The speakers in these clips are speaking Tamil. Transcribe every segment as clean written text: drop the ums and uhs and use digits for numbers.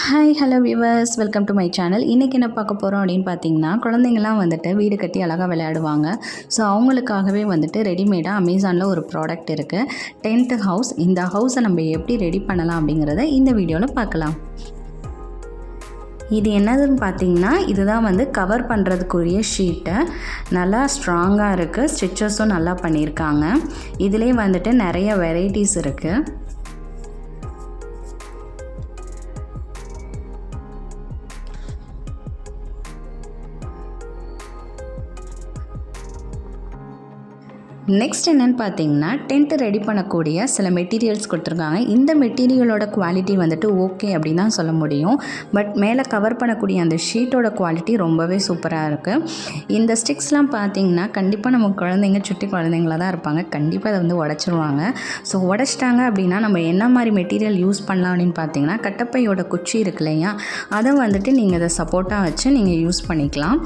Hi hello viewers, welcome to my channel. இன்றைக்கி என்ன பார்க்க போகிறோம் அப்படின்னு பார்த்தீங்கன்னா, குழந்தைங்கள்லாம் வந்துட்டு வீடு கட்டி அழகாக விளையாடுவாங்க. ஸோ அவங்களுக்காகவே வந்துட்டு ரெடிமேடாக அமேசானில் ஒரு ப்ராடக்ட் இருக்குது, டென்ட் ஹவுஸ். இந்த ஹவுஸை நம்ம எப்படி ரெடி பண்ணலாம் அப்படிங்கிறத இந்த வீடியோவில் பார்க்கலாம். இது என்னதுன்னு பார்த்தீங்கன்னா, இதுதான் வந்து கவர் பண்ணுறதுக்குரிய ஷீட்டு. நல்லா ஸ்ட்ராங்காக இருக்குது, ஸ்டிச்சஸும் நல்லா பண்ணியிருக்காங்க. இதிலே வந்துட்டு நிறைய வெரைட்டிஸ் இருக்குது. நெக்ஸ்ட் என்னென்னு பார்த்தீங்கன்னா, டென்ட்டு ரெடி பண்ணக்கூடிய சில மெட்டீரியல்ஸ் கொடுத்துருக்காங்க. இந்த மெட்டீரியலோட குவாலிட்டி வந்துட்டு ஓகே அப்படின்னு தான் சொல்ல முடியும். பட் மேலே கவர் பண்ணக்கூடிய அந்த ஷீட்டோட குவாலிட்டி ரொம்பவே சூப்பராக இருக்குது. இந்த ஸ்டிக்ஸ்லாம் பார்த்தீங்கன்னா, கண்டிப்பாக நம்ம குழந்தைங்க சுட்டி குழந்தைங்களாக தான் இருப்பாங்க. கண்டிப்பாக அதை வந்து உடச்சிருவாங்க. ஸோ உடச்சிட்டாங்க அப்படின்னா நம்ம என்ன மாதிரி மெட்டீரியல் யூஸ் பண்ணலாம் அப்படின்னு பார்த்தீங்கன்னா, கட்டப்பையோட குச்சி இருக்கு இல்லையா, அதை வந்துட்டு நீங்கள் இதை சப்போர்ட்டாக வச்சு நீங்கள் யூஸ் பண்ணிக்கலாம்.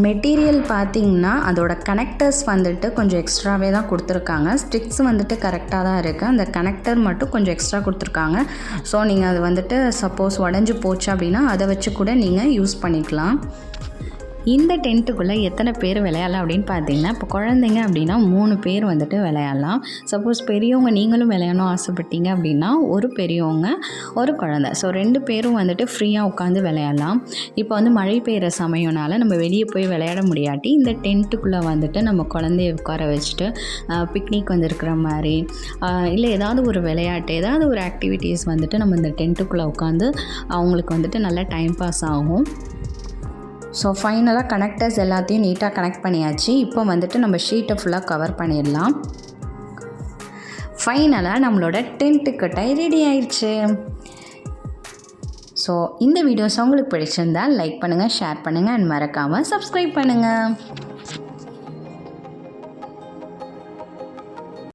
மெட்டீரியல் பார்த்திங்கன்னா, அதோட கனெக்டர்ஸ் வந்துட்டு கொஞ்சம் எக்ஸ்ட்ராவே தான் கொடுத்துருக்காங்க. ஸ்டிக்ஸ் வந்துட்டு கரெக்டாக தான் இருக்குது. அந்த கனெக்டர் மட்டும் கொஞ்சம் எக்ஸ்ட்ரா கொடுத்துருக்காங்க. ஸோ நீங்கள் அது வந்துட்டு சப்போஸ் உடஞ்சி போச்சு அப்படின்னா அதை வச்சு கூட நீங்கள் யூஸ் பண்ணிக்கலாம். இந்த டென்ட்டுக்குள்ளே எத்தனை பேர் விளையாடலாம் அப்படின்னு பார்த்தீங்கன்னா, இப்போ குழந்தைங்க அப்படின்னா 3 பேர் வந்துட்டு விளையாடலாம். சப்போஸ் பெரியவங்க நீங்களும் விளையாடணும் ஆசைப்பட்டீங்க அப்படின்னா, ஒரு பெரியவங்க ஒரு குழந்தை, ஸோ 2 பேரும் வந்துட்டு ஃப்ரீயாக உட்காந்து விளையாடலாம். இப்போ வந்து மழை பெய்கிற சமயம்னால நம்ம வெளியே போய் விளையாட முடியாட்டி இந்த டென்ட்டுக்குள்ளே வந்துட்டு நம்ம குழந்தைய உட்கார வச்சுட்டு பிக்னிக் வந்துருக்கிற மாதிரி இல்லை ஏதாவது ஒரு விளையாட்டு, ஏதாவது ஒரு ஆக்டிவிட்டீஸ் வந்துட்டு நம்ம இந்த டென்ட்டுக்குள்ளே உட்காந்து அவங்களுக்கு வந்துட்டு நல்லா டைம் பாஸ் ஆகும். ஸோ ஃபைனலாக கனெக்டர்ஸ் எல்லாத்தையும் நீட்டாக கனெக்ட் பண்ணியாச்சு. இப்போ வந்துட்டு நம்ம ஷீட்டை ஃபுல்லாக கவர் பண்ணிடலாம். ஃபைனலாக நம்மளோட டென்ட்டு கட்டாய் ரெடி ஆயிடுச்சு. ஸோ இந்த வீடியோஸ் உங்களுக்கு பிடிச்சிருந்தால் லைக் பண்ணுங்கள், ஷேர் பண்ணுங்கள் அண்ட் மறக்காமல் சப்ஸ்கிரைப் பண்ணுங்கள்.